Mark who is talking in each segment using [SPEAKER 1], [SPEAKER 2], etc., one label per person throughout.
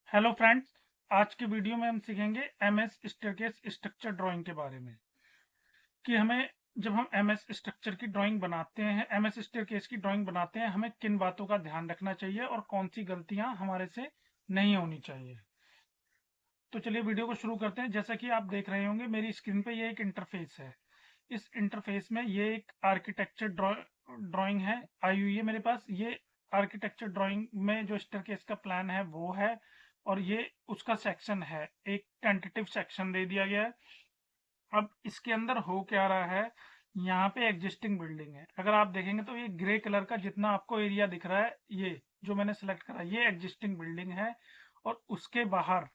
[SPEAKER 1] Hello friends. आज के video में हम सीखेंगे एमएस स्टेयरकेस स्ट्रक्चर ड्राइंग के बारे में कि हमें जब हम एमएस स्ट्रक्चर की ड्राइंग बनाते हैं, एमएस स्टेयरकेस की ड्राइंग बनाते हैं, हमें किन बातों का ध्यान रखना चाहिए और कौन सी गलतियां हमारे से नहीं होनी चाहिए। तो चलिए वीडियो को शुरू करते हैं। जैसा कि आप देख रहे होंगे मेरी स्क्रीन पे ये एक इंटरफेस है। इस इंटरफेस में ये एक आर्किटेक्चर ड्राइंग है आई हुई है मेरे पास। ये आर्किटेक्चर ड्राइंग में जो स्टेयरकेस का प्लान है वो है, और ये उसका सेक्शन है, एक टेंटेटिव सेक्शन दे दिया गया है। अब इसके अंदर हो क्या रहा है, यहाँ पे एग्जिस्टिंग बिल्डिंग है। अगर आप देखेंगे तो ये ग्रे कलर का जितना आपको एरिया दिख रहा है, ये जो मैंने सेलेक्ट करा ये एग्जिस्टिंग बिल्डिंग है, और उसके बाहर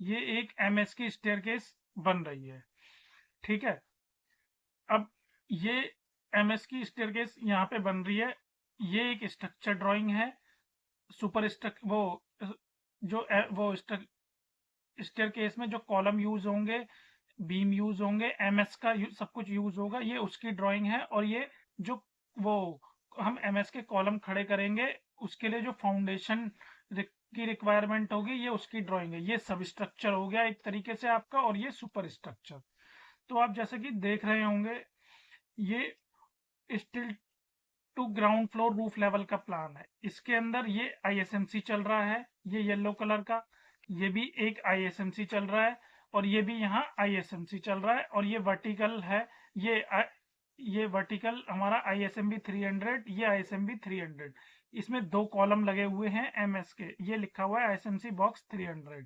[SPEAKER 1] ये एक एमएस की स्टेयरकेस बन रही है। ठीक है। अब ये एमएस की स्टेयरकेस यहाँ पे बन रही है। ये एक स्ट्रक्चर ड्राइंग है। सुपर स्ट्रक वो जो वो स्टेयरकेस में जो कॉलम यूज होंगे, बीम यूज होंगे, एमएस का सब कुछ यूज होगा, ये उसकी ड्राइंग है। और ये जो वो हम एमएस के कॉलम खड़े करेंगे उसके लिए जो फाउंडेशन की रिक्वायरमेंट होगी, ये उसकी ड्राइंग है। ये सब स्ट्रक्चर हो गया एक तरीके से आपका, और ये सुपर स्ट्रक्चर। तो आप जैसे कि देख रहे होंगे ये steel to ground floor roof level का प्लान है। इसके अंदर ये आईएसएमसी चल रहा है, ये येलो कलर का, ये भी एक आईएसएमसी चल रहा है, और ये भी यहाँ आईएसएमसी चल रहा है। और ये वर्टिकल है, ये वर्टिकल हमारा आईएसएमबी 300, ये आईएसएमबी 300। इसमें दो कॉलम लगे हुए हैं एमएस के, ये लिखा हुआ है आईएसएमसी बॉक्स 300,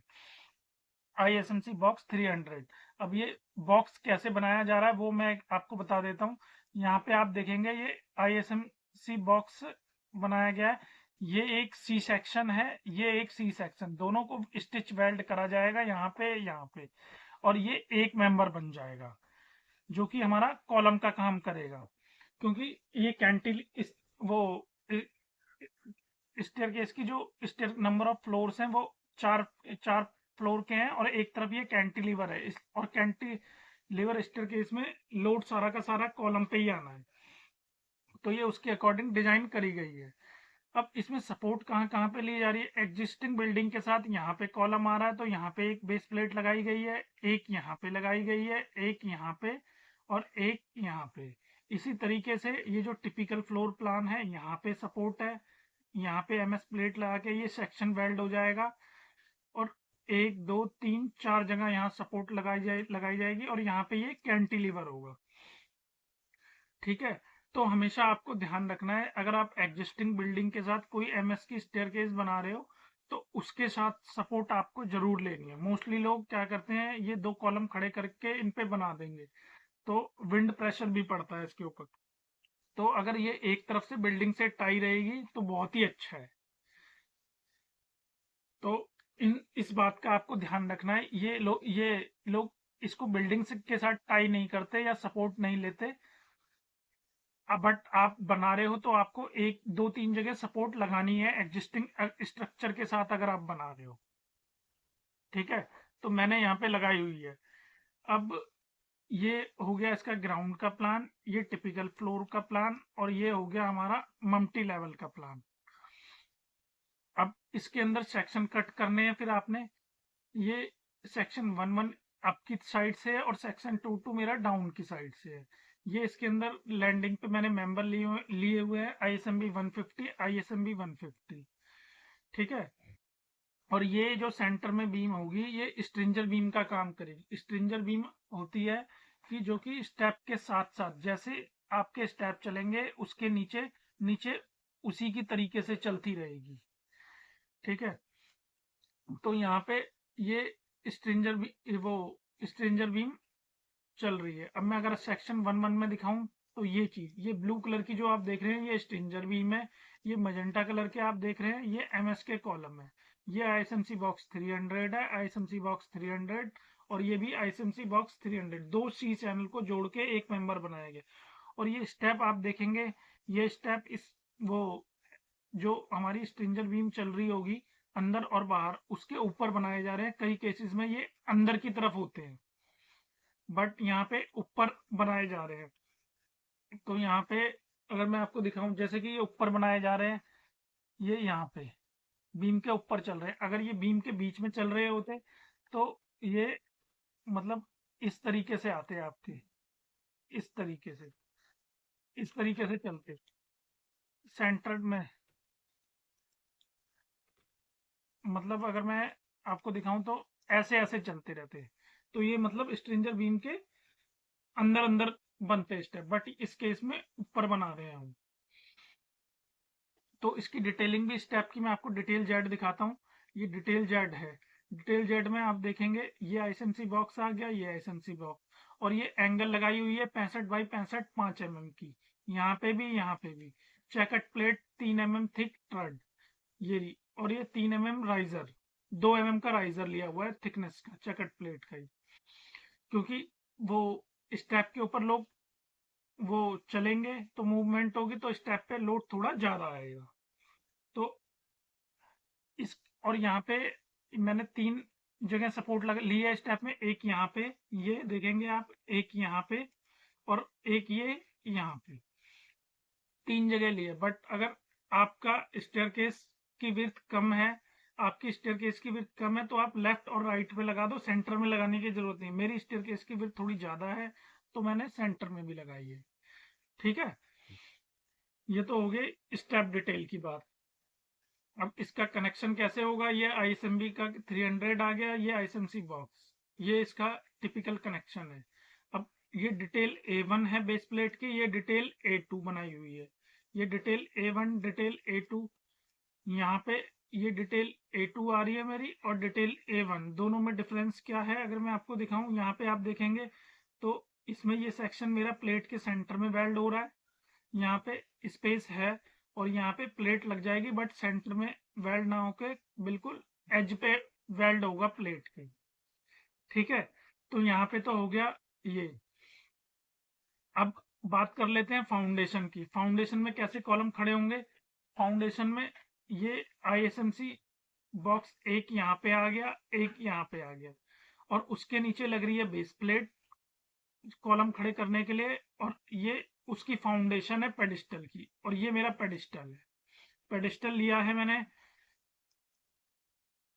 [SPEAKER 1] आईएसएमसी बॉक्स 300। अब ये बॉक्स कैसे बनाया जा रहा है वो मैं आपको बता देता हूँ। यहाँ पे आप देखेंगे ये आईएसएमसी बॉक्स बनाया गया है। ये एक सी सेक्शन है, ये एक सी सेक्शन, दोनों को स्टिच वेल्ड करा जाएगा यहाँ पे। और ये एक मेंबर बन जाएगा जो कि हमारा कॉलम का काम करेगा, क्योंकि ये कैंटिल इस वो स्टेयरकेस की जो स्टेयर नंबर ऑफ फ्लोर्स हैं वो चार चार फ्लोर के हैं, और एक तरफ ये कैंटिलीवर है। और कैंटिलीवर स्टेयरकेस में लोड सारा का सारा कॉलम पे ही आना है, तो ये उसके अकॉर्डिंग डिजाइन करी गई है। अब इसमें सपोर्ट कहाँ कहाँ पे ली जा रही है, एग्जिस्टिंग बिल्डिंग के साथ यहाँ पे कॉलम आ रहा है, तो यहाँ पे एक बेस प्लेट लगाई गई है, एक यहाँ पे लगाई गई है, एक यहाँ पे, और एक यहाँ पे। इसी तरीके से ये जो टिपिकल फ्लोर प्लान है, यहाँ पे सपोर्ट है, यहाँ पे एमएस प्लेट लगा के ये सेक्शन वेल्ड हो जाएगा। और एक दो तीन चार जगह यहाँ सपोर्ट लगाई जाएगी, और यहाँ पे ये कैंटिलीवर होगा। ठीक है। तो हमेशा आपको ध्यान रखना है, अगर आप एग्जिस्टिंग बिल्डिंग के साथ कोई एमएस की स्टेयरकेस बना रहे हो तो उसके साथ सपोर्ट आपको जरूर लेनी है। मोस्टली लोग क्या करते हैं, ये दो कॉलम खड़े करके इन पे बना देंगे, तो विंड प्रेशर भी पड़ता है इसके ऊपर। तो अगर ये एक तरफ से बिल्डिंग से टाई रहेगी तो बहुत ही अच्छा है। तो इस बात का आपको ध्यान रखना है। ये लोग इसको बिल्डिंग के साथ टाई नहीं करते या सपोर्ट नहीं लेते। बट आप बना रहे हो तो आपको एक दो तीन जगह सपोर्ट लगानी है एग्जिस्टिंग स्ट्रक्चर के साथ, अगर आप बना रहे हो। ठीक है। तो मैंने यहाँ पे लगाई हुई है। अब ये हो गया इसका ग्राउंड का प्लान, ये टिपिकल फ्लोर का प्लान, और ये हो गया हमारा मल्टी लेवल का प्लान। अब इसके अंदर सेक्शन कट करने हैं। फिर आपने ये सेक्शन 1 1 आपकी साइड से है, और सेक्शन 2 2 मेरा डाउन की साइड से है। ये इसके अंदर लैंडिंग पे मैंने मेंबर लिए हुए हैं आईएसएमबी 150, आईएसएमबी 150। ठीक है। और ये जो सेंटर में बीम होगी ये स्ट्रिंजर बीम का काम करेगी। स्ट्रिंजर बीम होती है कि जो कि स्टेप के साथ साथ, जैसे आपके स्टेप चलेंगे उसके नीचे नीचे उसी की तरीके से चलती रहेगी। ठीक है। तो यहाँ पे ये वो स्ट्रेंजर बीम चल रही है। अब मैं अगर सेक्शन 1 1 में दिखाऊं तो ये चीज, ये ब्लू कलर की जो आप देख रहे हैं ये स्ट्रेंजर बीम है। ये मजेंटा कलर के आप देख रहे हैं ये एमएस के कॉलम है। ये आईएसएमसी बॉक्स 300 है, आईएसएमसी बॉक्स 300, और ये भी आईएसएमसी बॉक्स 300। दो सी चैनल को जोड़ के एक मेंबर बनाया गया। और ये स्टेप आप देखेंगे, ये स्टेप इस वो जो हमारी स्ट्रिंजर बीम चल रही होगी अंदर और बाहर, उसके ऊपर बनाए जा रहे हैं। कई केसेस में ये अंदर की तरफ होते हैं, बट यहाँ पे ऊपर बनाए जा रहे हैं। तो यहाँ पे अगर मैं आपको दिखाऊं, जैसे कि ये ऊपर बनाए जा रहे हैं, ये यहाँ पे, बीम के ऊपर चल रहे हैं। अगर ये बीम के बीच में चल रहे होते तो ये मतलब इस तरीके से आते आपके, इस तरीके से, इस तरीके से चलते सेंटर में। मतलब अगर मैं आपको दिखाऊं तो ऐसे ऐसे चलते रहते। तो ये मतलब स्ट्रेंजर बीम के अंदर अंदर बनते स्टेप, बट इस केस में ऊपर बना रहे हैं हम। तो इसकी डिटेलिंग भी स्टेप की मैं आपको डिटेल जेड दिखाता हूँ। ये डिटेल जेड है। डिटेल जेड में आप देखेंगे ये आईएसएमसी बॉक्स आ गया, ये आईएसएमसी बॉक्स, और ये एंगल लगाई हुई है 65x65 5 mm की, यहाँ पे भी, यहाँ पे भी। चेकट प्लेट 3 mm थिक ट्रड, ये रही। और ये 3 mm राइजर, 2 mm का राइजर लिया हुआ है थिकनेस का, चेकट प्लेट का ही, क्योंकि वो स्टेप के ऊपर लोग वो चलेंगे तो मूवमेंट होगी, तो स्टेप पे लोड थोड़ा ज्यादा आएगा। तो इस, और यहाँ पे मैंने 3 जगह सपोर्ट लगा ली है स्टेप में। एक यहाँ पे, ये देखेंगे आप, एक यहाँ पे, और एक ये यहाँ पे, 3 जगह लिए। बट अगर आपका स्टेयरकेस की विड्थ कम है, आपकी स्टेयरकेस की विड्थ कम है, तो आप लेफ्ट और राइट पे लगा दो, सेंटर में लगाने की जरूरत नहीं। मेरी स्टेयरकेस की विड्थ थोड़ी ज्यादा है तो मैंने सेंटर में भी लगाई है। ठीक है, ये तो हो गई स्टेप डिटेल की बात। अब इसका कनेक्शन कैसे होगा, ये आईएसएमबी का 300 आ गया, ये आईएसएमसी बॉक्स, ये इसका टिपिकल कनेक्शन है। अब ये डिटेल A1 है बेस प्लेट की, ये डिटेल A2 बनाई हुई है। ये डिटेल A1, डिटेल A2, यहाँ पे ये डिटेल A2 आ रही है मेरी, और डिटेल A1, दोनों में डिफरेंस क्या है अगर मैं आपको दिखाऊं। यहाँ पे आप देखेंगे तो इसमें ये सेक्शन मेरा प्लेट के सेंटर में वेल्ड हो रहा है, यहाँ पे स्पेस है, और यहाँ पे प्लेट लग जाएगी, बट सेंटर में वेल्ड ना होके बिल्कुल एज पे वेल्ड होगा प्लेट के। ठीक है, तो यहाँ पे तो हो गया ये। अब बात कर लेते हैं फाउंडेशन की। फाउंडेशन में कैसे कॉलम खड़े होंगे। फाउंडेशन में ये आईएसएमसी बॉक्स एक यहाँ पे आ गया, एक यहाँ पे आ गया, और उसके नीचे लग रही है बेस प्लेट कॉलम खड़े करने के लिए, और ये उसकी फाउंडेशन है पेडिस्टल की, और ये मेरा पेडिस्टल है। पेडिस्टल लिया है मैंने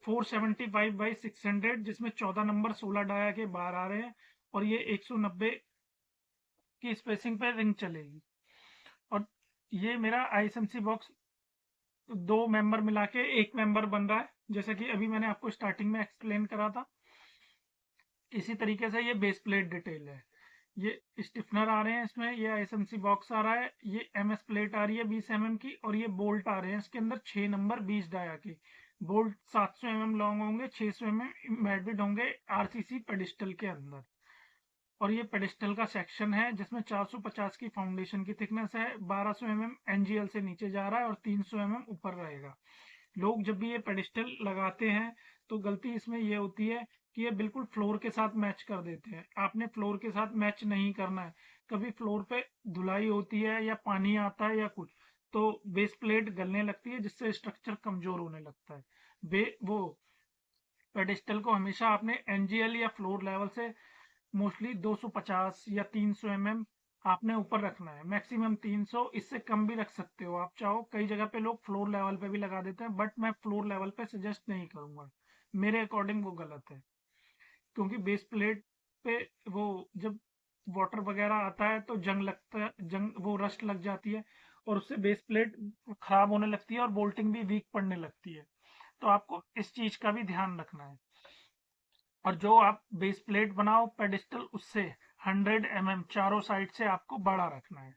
[SPEAKER 1] 475/600, जिसमें 14 नंबर 16 डाया के बाहर आ रहे हैं, और ये 190 की स्पेसिंग पे रिंग चलेगी। और ये मेरा आईएसएमसी बॉक्स 2 मेंबर मिला के 1 मेंबर बन रहा है, जैसा कि अभी मैंने आपको स्टार्टिंग में एक्सप्लेन करा था। इसी तरीके से ये बेस प्लेट डिटेल है। ये स्टिफनर आ रहे हैं इसमें, ये आईएसएमसी बॉक्स आ रहा है, ये एमएस प्लेट आ रही है 20 mm की, और ये बोल्ट आ रहे हैं इसके अंदर 6 नंबर 20 डाया के। बोल्ट 700 mm लॉन्ग होंगे, 600 mm एम्बेडेड होंगे आरसीसी पेडिस्टल के अंदर। और ये पेडिस्टल का सेक्शन है जिसमें 450 की फाउंडेशन की थिकनेस है, 1200 mm एनजीएल से नीचे जा रहा है, और 300 mm ऊपर रहेगा। लोग जब भी ये पेडिस्टल लगाते हैं तो गलती इसमें ये होती है कि ये बिल्कुल फ्लोर के साथ मैच कर देते हैं। आपने फ्लोर के साथ मैच नहीं करना है। कभी फ्लोर पे धुलाई होती है या पानी आता है या कुछ, तो बेस प्लेट गलने लगती है, जिससे स्ट्रक्चर कमजोर होने लगता है। वो पेडिस्टल को हमेशा आपने एनजीएल या फ्लोर लेवल से मोस्टली 250 या 300 mm आपने ऊपर रखना है, मैक्सिमम 300, इससे कम भी रख सकते हो आप चाहो। कई जगह पे लोग फ्लोर लेवल पे भी लगा देते हैं, बट मैं फ्लोर लेवल पे सजेस्ट नहीं करूंगा। मेरे अकॉर्डिंग वो गलत है, क्योंकि बेस प्लेट पे वो जब वाटर वगैरह आता है तो जंग लगता है, जंग वो रस्ट लग जाती है, और उससे बेस प्लेट खराब होने लगती है, और बोल्टिंग भी वीक पड़ने लगती है। तो आपको इस चीज का भी ध्यान रखना है। और जो आप बेस प्लेट बनाओ पेडिस्टल, उससे 100 mm चारों साइड से आपको बड़ा रखना है।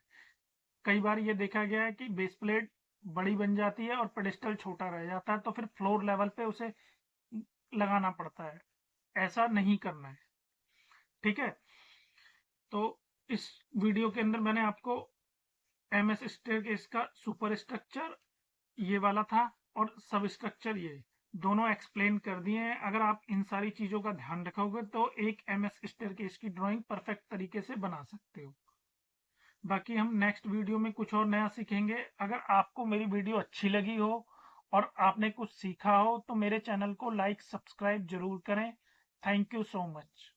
[SPEAKER 1] कई बार ये देखा गया है कि बेस प्लेट बड़ी बन जाती है और पेडिस्टल छोटा रह जाता है, तो फिर फ्लोर लेवल पे उसे लगाना पड़ता है। ऐसा नहीं करना है। ठीक है, तो इस वीडियो के अंदर मैंने आपको एमएस स्टेयरकेस का सुपर स्ट्रक्चर ये वाला था, और सब स्ट्रक्चर ये दोनों एक्सप्लेन कर दिए हैं। अगर आप इन सारी चीजों का ध्यान रखोगे तो एक एमएस स्टेयरकेस की ड्राइंग परफेक्ट तरीके से बना सकते हो। बाकी हम नेक्स्ट वीडियो में कुछ और नया सीखेंगे। अगर आपको मेरी वीडियो अच्छी लगी हो और आपने कुछ सीखा हो तो मेरे चैनल को लाइक सब्सक्राइब जरूर करें। Thank you so much.